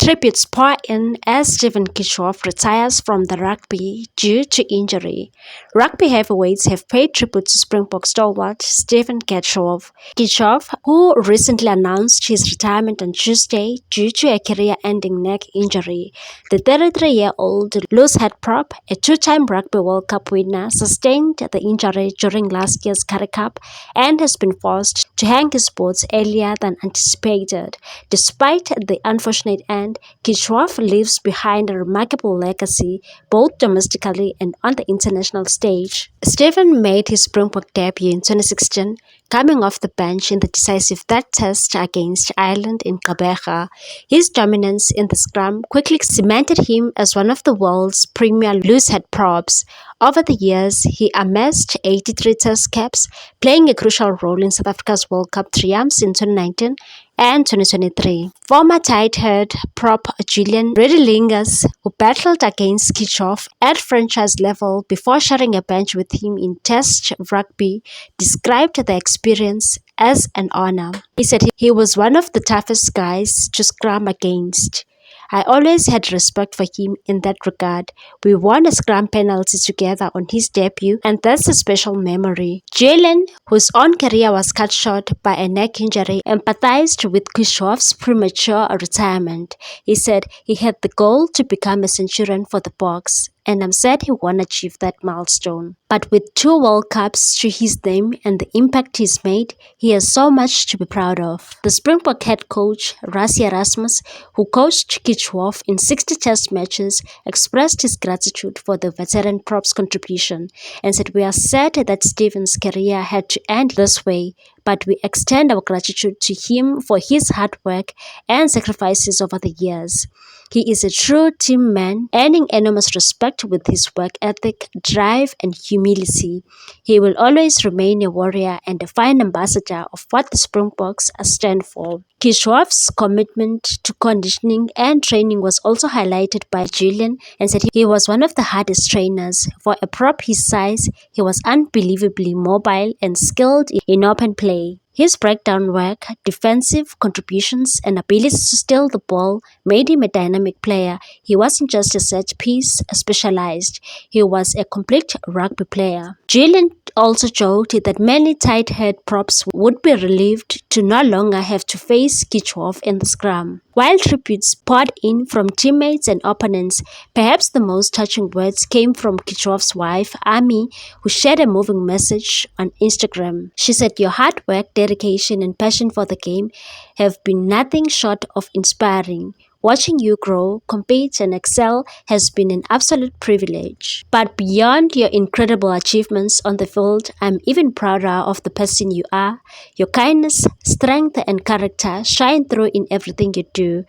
Tributes pour in as Steven Ketshof retires from the rugby due to injury. Rugby heavyweights have paid tribute to Springbok stalwart Steven Ketshof. Kitshoff, who recently announced his retirement on Tuesday due to a career-ending neck injury. The 33-year-old loosehead prop, a two-time Rugby World Cup winner, sustained the injury during last year's Currie Cup and has been forced to hang his boots earlier than anticipated. Despite the unfortunate end, Kitshoff leaves behind a remarkable legacy, both domestically and on the international stage. Steven made his Springbok debut in 2016, coming off the bench in the decisive third test against Ireland in Gqeberha. His dominance in the scrum quickly cemented him as one of the world's premier loosehead props. Over the years, he amassed 83 test caps, playing a crucial role in South Africa's World Cup triumphs in 2019 and 2023. Former tight-head prop Julian Redlingus, who battled against Kitshoff at franchise level before sharing a bench with him in Test rugby, described the experience as an honor. He said he was one of the toughest guys to scrum against. I always had respect for him in that regard. We won a scrum penalty together on his debut, and that's a special memory. Jalen, whose own career was cut short by a neck injury, empathized with Kitshoff's premature retirement. He said he had the goal to become a centurion for the Boks, and I'm sad he won't achieve that milestone. But with 2 World Cups to his name and the impact he's made, he has so much to be proud of. The Springbok head coach, Rassie Erasmus, who coached Kitshoff in 60 test matches, expressed his gratitude for the veteran prop's contribution and said, "We are sad that Steven's career had to end this way, but we extend our gratitude to him for his hard work and sacrifices over the years. He is a true team man, earning enormous respect with his work ethic, drive, and humility. He will always remain a warrior and a fine ambassador of what the Springboks stand for." Kitshoff's commitment to conditioning and training was also highlighted by Julian and said he was one of the hardest trainers. For a prop his size, he was unbelievably mobile and skilled in open play. His breakdown work, defensive contributions, and ability to steal the ball made him a dynamic player. He wasn't just a set-piece specialized. He was a complete rugby player. Julian also joked that many tight-head props would be relieved to no longer have to face Kitshoff in the scrum. While tributes poured in from teammates and opponents, perhaps the most touching words came from Kitshoff's wife, Ami, who shared a moving message on Instagram. She said, "Your hard work, dedication, and passion for the game have been nothing short of inspiring. Watching you grow, compete, and excel has been an absolute privilege. But beyond your incredible achievements on the field, I'm even prouder of the person you are. Your kindness, strength, and character shine through in everything you do."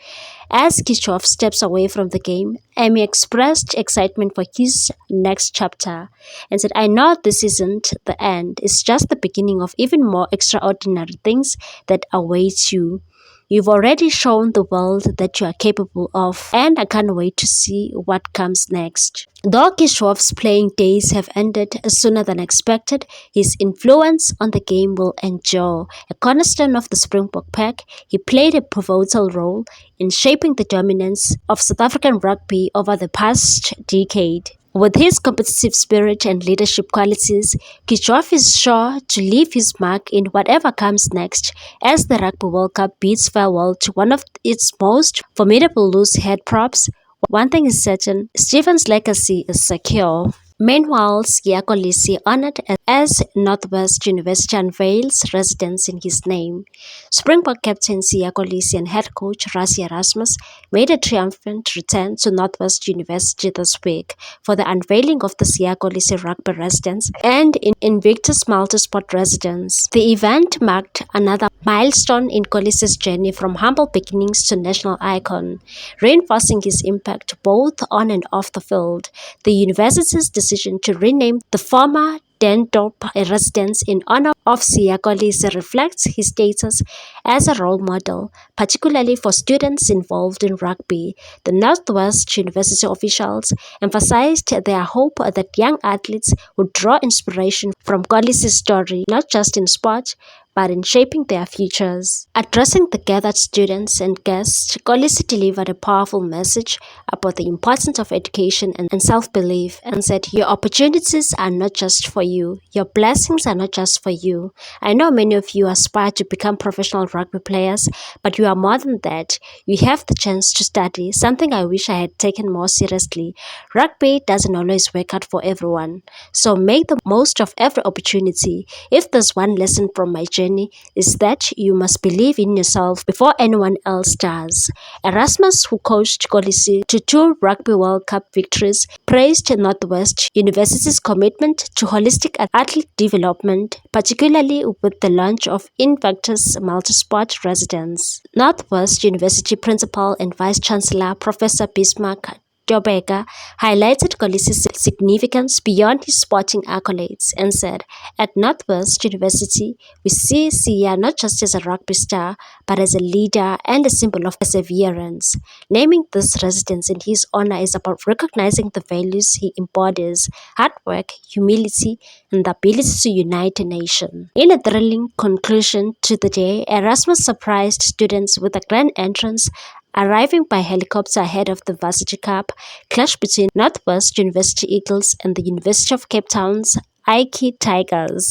As Kitshoff steps away from the game, Amy expressed excitement for his next chapter and said, "I know this isn't the end. It's just the beginning of even more extraordinary things that await you. You've already shown the world that you are capable of, and I can't wait to see what comes next." Though Kitshoff's playing days have ended sooner than expected, his influence on the game will endure. A cornerstone of the Springbok pack, he played a pivotal role in shaping the dominance of South African rugby over the past decade. With his competitive spirit and leadership qualities, Kitshoff is sure to leave his mark in whatever comes next as the Rugby World Cup bids farewell to one of its most formidable loose-head props. One thing is certain, Steven's legacy is secure. Meanwhile, Kolisi, honored as Northwest University, unveils residence in his name. Springbok captain Kolisi and head coach Rassie Erasmus made a triumphant return to Northwest University this week for the unveiling of the Kolisi rugby residence and Invictus Multisport residence. The event marked another milestone in Kolisi's journey from humble beginnings to national icon, reinforcing his impact both on and off the field. The university's decision to rename the former Dendorp residence in honor of Kolisi reflects his status as a role model, particularly for students involved in rugby. The Northwest University officials emphasized their hope that young athletes would draw inspiration from Kolisi's story, not just in sport, but in shaping their futures. Addressing the gathered students and guests, Kolisi delivered a powerful message about the importance of education and self-belief and said, "Your opportunities are not just for you. Your blessings are not just for you. I know many of you aspire to become professional rugby players, but you are more than that. You have the chance to study, something I wish I had taken more seriously. Rugby doesn't always work out for everyone, so make the most of every opportunity. If there's one lesson from my journey, is that you must believe in yourself before anyone else does." Erasmus, who coached Kolisi to two Rugby World Cup victories, praised Northwest University's commitment to holistic athlete development, particularly with the launch of Invictus Multisport Residence. Northwest University Principal and Vice Chancellor Professor Bismarck Dobega highlighted Kolisi's significance beyond his sporting accolades and said, "At Northwest University, we see Sia not just as a rugby star, but as a leader and a symbol of perseverance. Naming this residence in his honor is about recognizing the values he embodies: hard work, humility, and the ability to unite a nation." In a thrilling conclusion to the day, Erasmus surprised students with a grand entrance, arriving by helicopter ahead of the Varsity Cup clash between Northwest University Eagles and the University of Cape Town's Ike Tigers.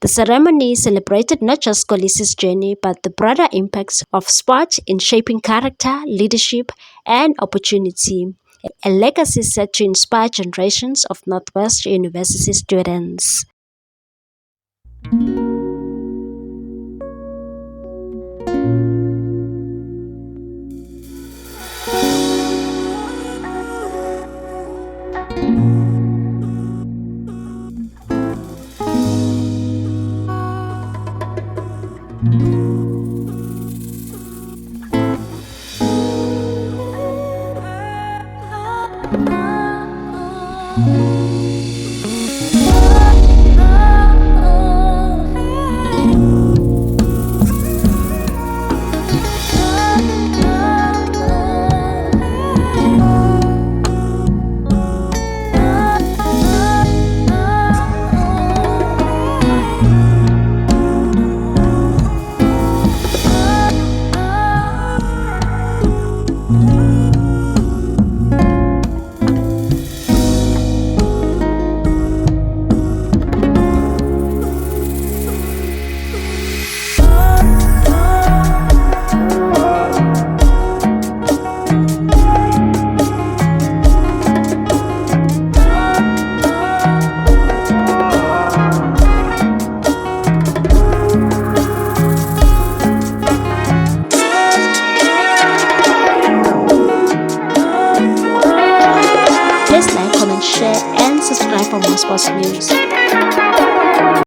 The ceremony celebrated not just Kolisi's journey, but the broader impacts of sport in shaping character, leadership, and opportunity, a legacy set to inspire generations of Northwest University students. Please like, comment, share, and subscribe for more sports news.